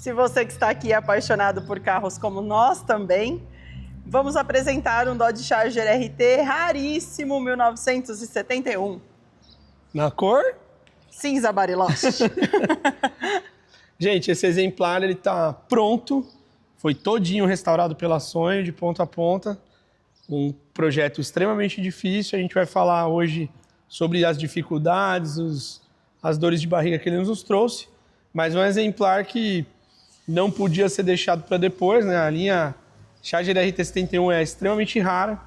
Se você que está aqui é apaixonado por carros como nós também, vamos apresentar um Dodge Charger RT raríssimo 1971. Na cor? Cinza Bariloche. Gente, esse exemplar ele tá pronto, foi todinho restaurado pela Sonho, de ponta a ponta. Um projeto extremamente difícil. A gente vai falar hoje sobre as dificuldades, as dores de barriga que ele nos trouxe, mas um exemplar que não podia ser deixado para depois, né? A linha Charger RT71 é extremamente rara.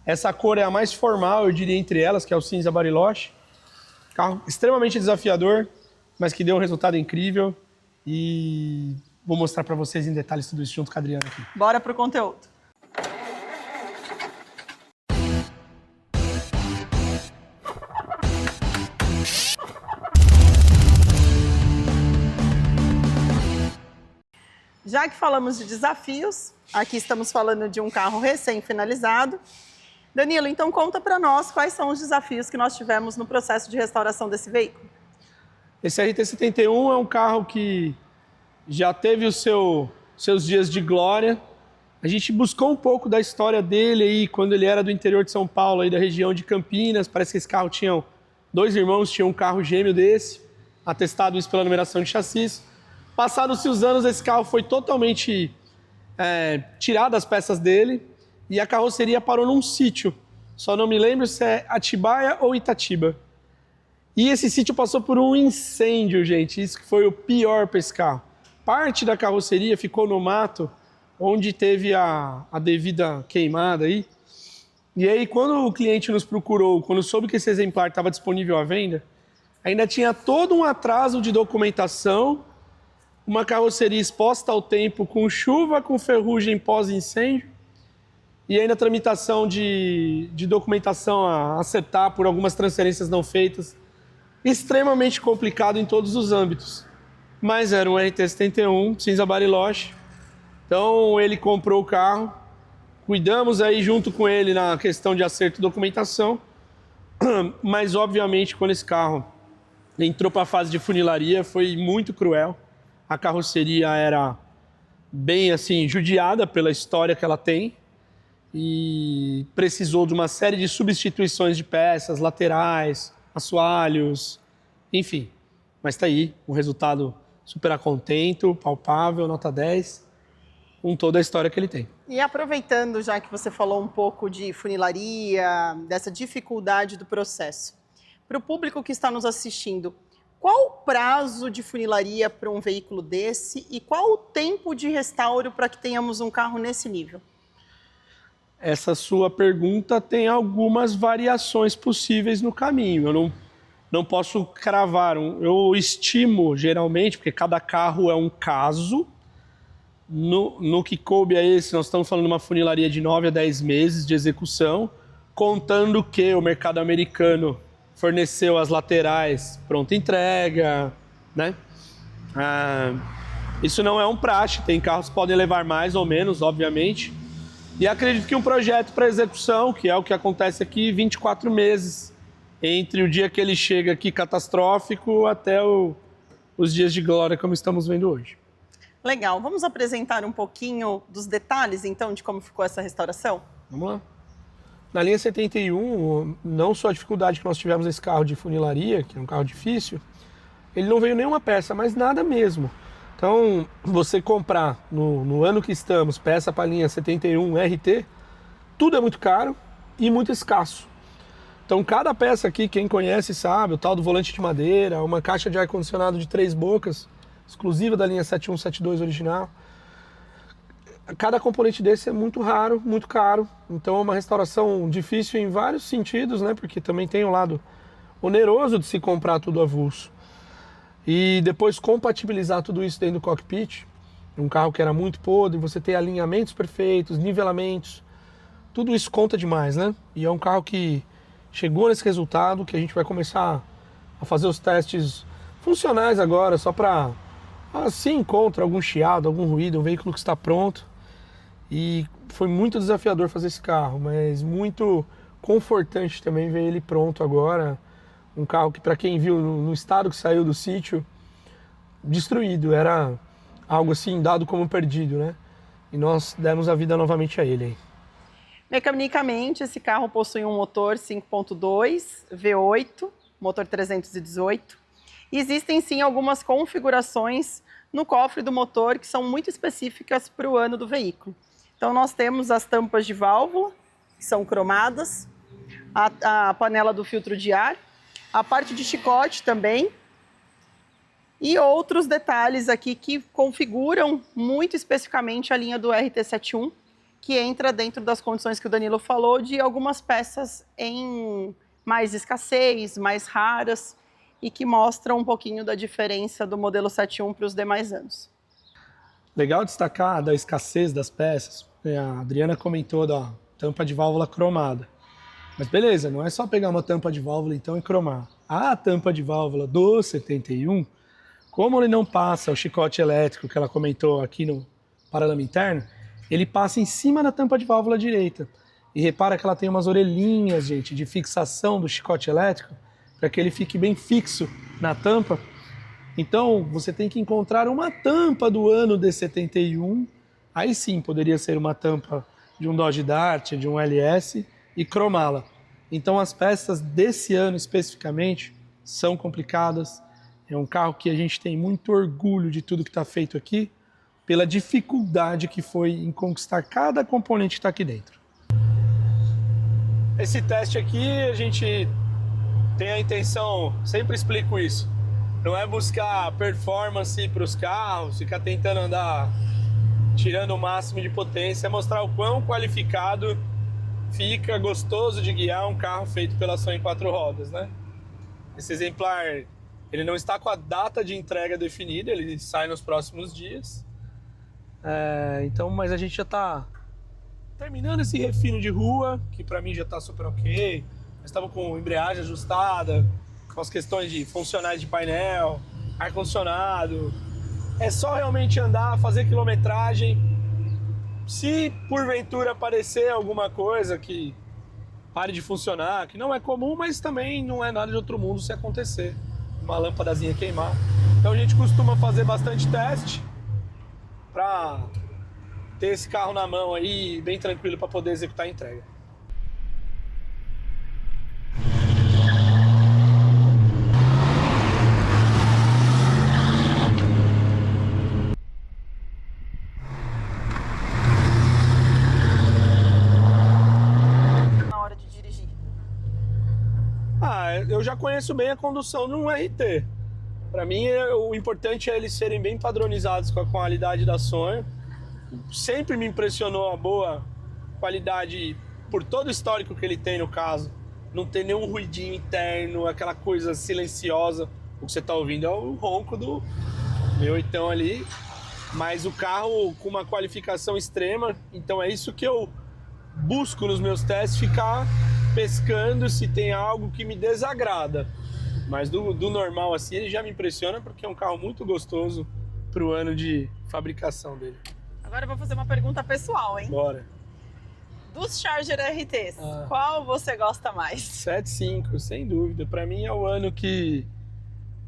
Essa cor é a mais formal, eu diria, entre elas, que é o cinza Bariloche. Carro extremamente desafiador, mas que deu um resultado incrível. E vou mostrar para vocês em detalhes tudo isso junto com a Adriana aqui. Bora pro conteúdo. Já que falamos de desafios, aqui estamos falando de um carro recém-finalizado. Danilo, então conta para nós quais são os desafios que nós tivemos no processo de restauração desse veículo. Esse RT71 é um carro que já teve seus dias de glória. A gente buscou um pouco da história dele aí, quando ele era do interior de São Paulo, aí da região de Campinas. Parece que esse carro tinha dois irmãos, tinham um carro gêmeo desse, atestado isso pela numeração de chassis. Passados-se os anos, esse carro foi totalmente tirado as peças dele e a carroceria parou num sítio. Só não me lembro se é Atibaia ou Itatiba. E esse sítio passou por um incêndio, gente. Isso que foi o pior para esse carro. Parte da carroceria ficou no mato, onde teve a devida queimada aí. E aí, quando o cliente nos procurou, quando soube que esse exemplar estava disponível à venda, ainda tinha todo um atraso de documentação, uma carroceria exposta ao tempo, com chuva, com ferrugem pós-incêndio, e ainda a tramitação de documentação a acertar por algumas transferências não feitas. Extremamente complicado em todos os âmbitos. Mas era um RT71, cinza Bariloche. Então ele comprou o carro, cuidamos aí junto com ele na questão de acerto e documentação, mas obviamente quando esse carro entrou para a fase de funilaria foi muito cruel. A carroceria era bem assim judiada pela história que ela tem e precisou de uma série de substituições de peças, laterais, assoalhos, enfim. Mas está aí um resultado super contento, palpável, nota 10, com toda a história que ele tem. E aproveitando, já que você falou um pouco de funilaria, dessa dificuldade do processo, para o público que está nos assistindo, qual o prazo de funilaria para um veículo desse e qual o tempo de restauro para que tenhamos um carro nesse nível? Essa sua pergunta tem algumas variações possíveis no caminho. Eu não posso cravar. Eu estimo, geralmente, porque cada carro é um caso. No que coube a esse, nós estamos falando de uma funilaria de 9 a 10 meses de execução, contando que o mercado americano forneceu as laterais pronta entrega, né? Isso não é um praxe, tem carros que podem levar mais ou menos, obviamente. E acredito que um projeto para execução, que é o que acontece aqui, 24 meses, entre o dia que ele chega aqui catastrófico até os dias de glória, como estamos vendo hoje. Legal, vamos apresentar um pouquinho dos detalhes, então, de como ficou essa restauração? Vamos lá. Na linha 71, não só a dificuldade que nós tivemos nesse carro de funilaria, que é um carro difícil, ele não veio nenhuma peça, mas nada mesmo. Então, você comprar no ano que estamos, peça para a linha 71 RT, tudo é muito caro e muito escasso. Então, cada peça aqui, quem conhece sabe, o tal do volante de madeira, uma caixa de ar-condicionado de 3 bocas, exclusiva da linha 7172 original. Cada componente desse é muito raro, muito caro. Então é uma restauração difícil em vários sentidos, né? Porque também tem um lado oneroso de se comprar tudo avulso. E depois compatibilizar tudo isso dentro do cockpit, um carro que era muito podre, você ter alinhamentos perfeitos, nivelamentos, tudo isso conta demais, né? E é um carro que chegou nesse resultado, que a gente vai começar a fazer os testes funcionais agora, só para se encontra algum chiado, algum ruído, um veículo que está pronto. E foi muito desafiador fazer esse carro, mas muito confortante também ver ele pronto agora. Um carro que, para quem viu no estado que saiu do sítio, destruído. Era algo assim dado como perdido, né? E nós demos a vida novamente a ele aí. Mecanicamente, esse carro possui um motor 5.2 V8, motor 318. E existem sim algumas configurações no cofre do motor que são muito específicas para o ano do veículo. Então nós temos as tampas de válvula, que são cromadas, a panela do filtro de ar, a parte de chicote também, e outros detalhes aqui que configuram muito especificamente a linha do RT71, que entra dentro das condições que o Danilo falou, de algumas peças em mais escassez, mais raras, e que mostram um pouquinho da diferença do modelo 71 para os demais anos. Legal destacar da escassez das peças. A Adriana comentou da tampa de válvula cromada. Mas beleza, não é só pegar uma tampa de válvula então e cromar. A tampa de válvula do 71, como ele não passa o chicote elétrico que ela comentou aqui no paralama interno, ele passa em cima da tampa de válvula direita. E repara que ela tem umas orelhinhas, gente, de fixação do chicote elétrico, para que ele fique bem fixo na tampa. Então, você tem que encontrar uma tampa do ano de 71, aí sim poderia ser uma tampa de um Dodge Dart, de um LS, e cromá-la. Então, as peças desse ano especificamente são complicadas. É um carro que a gente tem muito orgulho de tudo que está feito aqui, pela dificuldade que foi em conquistar cada componente que está aqui dentro. Esse teste aqui, a gente tem a intenção, sempre explico isso, não é buscar performance para os carros, ficar tentando andar tirando o máximo de potência, é mostrar o quão qualificado fica gostoso de guiar um carro feito pela Sony 4 rodas, né? Esse exemplar, ele não está com a data de entrega definida, ele sai nos próximos dias. Então, mas a gente já está terminando esse refino de rua, que para mim já está super ok. Nós estamos com embreagem ajustada, com as questões de funcionais de painel, ar-condicionado. É só realmente andar, fazer quilometragem. Se porventura aparecer alguma coisa que pare de funcionar, que não é comum, mas também não é nada de outro mundo se acontecer, uma lâmpadazinha queimar. Então a gente costuma fazer bastante teste para ter esse carro na mão aí, bem tranquilo para poder executar a entrega. Na hora de dirigir. Eu já conheço bem a condução de um RT. Para mim, o importante é eles serem bem padronizados com a qualidade da Sony. Sempre me impressionou a boa qualidade por todo o histórico que ele tem no caso. Não tem nenhum ruidinho interno, aquela coisa silenciosa. O que você está ouvindo é o ronco do meu então ali. Mas o carro com uma qualificação extrema, então é isso que eu busco nos meus testes, ficar pescando se tem algo que me desagrada. Mas do normal assim, ele já me impressiona porque é um carro muito gostoso pro ano de fabricação dele. Agora eu vou fazer uma pergunta pessoal, hein? Bora. Dos Charger RTs, qual você gosta mais? 7.5, sem dúvida. Para mim é o ano que,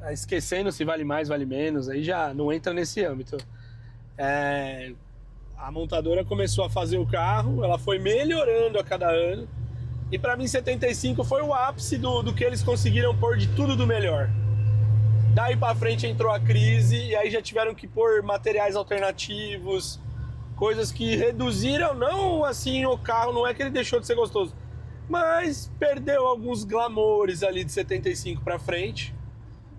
esquecendo se vale mais, vale menos, aí já não entra nesse âmbito. A montadora começou a fazer o carro, ela foi melhorando a cada ano. E para mim 75 foi o ápice do que eles conseguiram pôr de tudo do melhor. Daí para frente entrou a crise e aí já tiveram que pôr materiais alternativos, coisas que reduziram, não assim o carro, não é que ele deixou de ser gostoso, mas perdeu alguns glamoures ali de 75 para frente.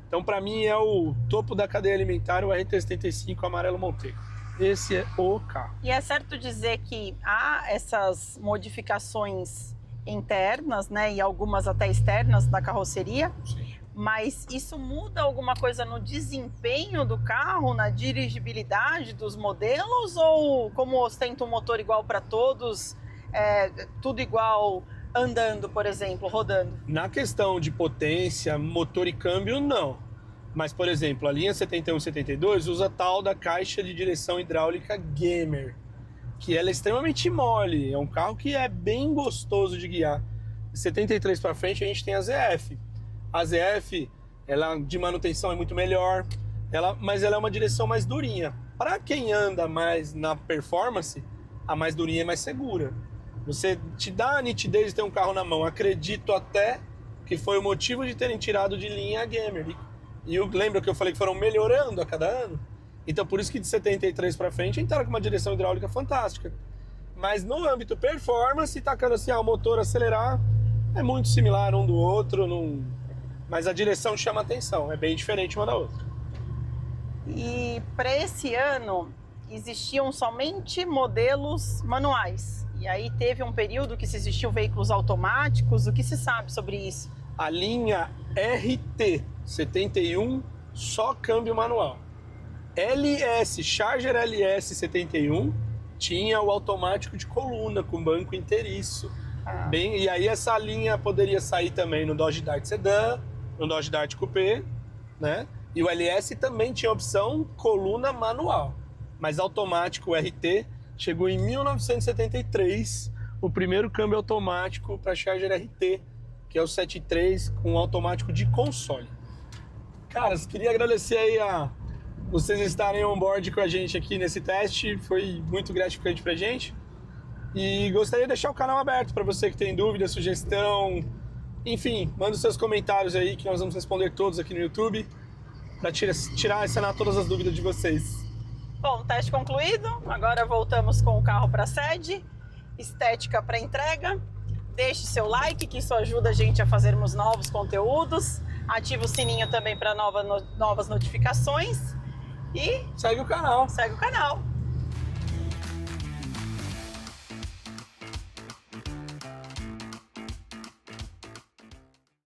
Então para mim é o topo da cadeia alimentar, o RT75 amarelo Montego. Esse é o carro. E é certo dizer que há essas modificações internas, né, e algumas até externas da carroceria. Sim. Mas isso muda alguma coisa no desempenho do carro, na dirigibilidade dos modelos? Ou como ostenta um motor igual para todos, tudo igual andando, por exemplo, rodando? Na questão de potência, motor e câmbio, não. Mas, por exemplo, a linha 71 e 72 usa a tal da caixa de direção hidráulica Gamer, que ela é extremamente mole, é um carro que é bem gostoso de guiar. De 73 para frente a gente tem a ZF. A ZF, ela de manutenção é muito melhor, mas ela é uma direção mais durinha. Para quem anda mais na performance, a mais durinha é mais segura. Você te dá a nitidez de ter um carro na mão. Acredito até que foi o motivo de terem tirado de linha a Gamer. E lembra que eu falei que foram melhorando a cada ano? Então por isso que de 73 para frente entraram com uma direção hidráulica fantástica. Mas no âmbito performance, tacando assim, o motor acelerar, é muito similar um do outro, mas a direção chama atenção, é bem diferente uma da outra. E para esse ano, existiam somente modelos manuais. E aí teve um período que se existiam veículos automáticos. O que se sabe sobre isso? A linha RT 71, só câmbio manual. LS, Charger LS 71, tinha o automático de coluna, com banco inteiriço. E aí essa linha poderia sair também no Dodge Dart Sedan, no Dodge Dart Coupé, né? E o LS também tinha opção coluna manual. Mas automático, o RT, chegou em 1973, o primeiro câmbio automático para Charger RT, que é o 73 com automático de console. Caras, queria agradecer aí a vocês estarem on board com a gente aqui nesse teste, foi muito gratificante pra gente. E gostaria de deixar o canal aberto para você que tem dúvida, sugestão, enfim, manda os seus comentários aí que nós vamos responder todos aqui no YouTube para tirar e sanar todas as dúvidas de vocês. Bom, teste concluído. Agora voltamos com o carro para a sede, estética para entrega. Deixe seu like, que isso ajuda a gente a fazermos novos conteúdos. Ativa o sininho também para novas notificações. E segue o canal. Segue o canal.